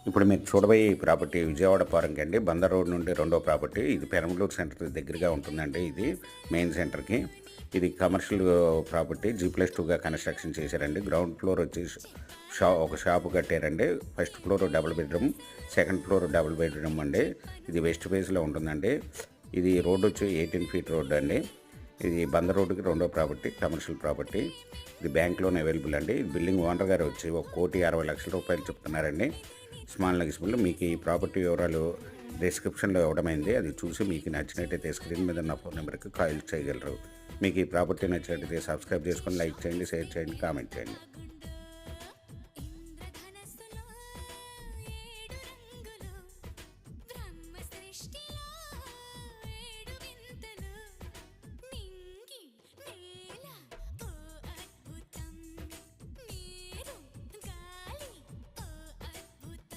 ఇప్పుడు మీరు చూడబోయే ఈ ప్రాపర్టీ విజయవాడ పార్క్ అండి. బందర్ రోడ్ నుండి రెండో ప్రాపర్టీ. ఇది పెరంబలూరు సెంటర్ దగ్గరగా ఉంటుందండి. ఇది మెయిన్ సెంటర్‌కి. ఇది కమర్షియల్ ప్రాపర్టీ G+2గా కన్‌స్ట్రక్షన్ చేశారండి. గ్రౌండ్ ఫ్లోర్ వచ్చి ఒక షాపు కట్టారండి. First floor double bedroom, second floor double bedroom అండి. ఇది వెస్ట్ ఫేస్‌లో ఉంటుందండి. ఇది రోడ్ వచ్చి 18 ఫీట్ రోడ్ అండి. ఇది బందర్ రోడ్డుకి రెండో ప్రాపర్టీ, కమర్షియల్ ప్రాపర్టీ. ఇది బ్యాంక్ లోన్ అవైలబుల్ అండి. బిల్డింగ్ ఓనర్ గారు వచ్చి 1,60,00,000 రూపాయలు చెప్తున్నారండి. స్మాల్ నెగిసిబుల్. మీకు ఈ ప్రాపర్టీ వివరాలు డిస్క్రిప్షన్లో ఇవ్వడమైంది. అది చూసి మీకు నచ్చినట్టయితే స్క్రీన్ మీద ఉన్న ఫోన్ నెంబర్కి కాల్ చేయగలరు. మీకు ఈ ప్రాపర్టీ నచ్చినట్టయితే సబ్స్క్రైబ్ చేసుకొని లైక్ చేయండి, షేర్ చేయండి, కామెంట్ చేయండి.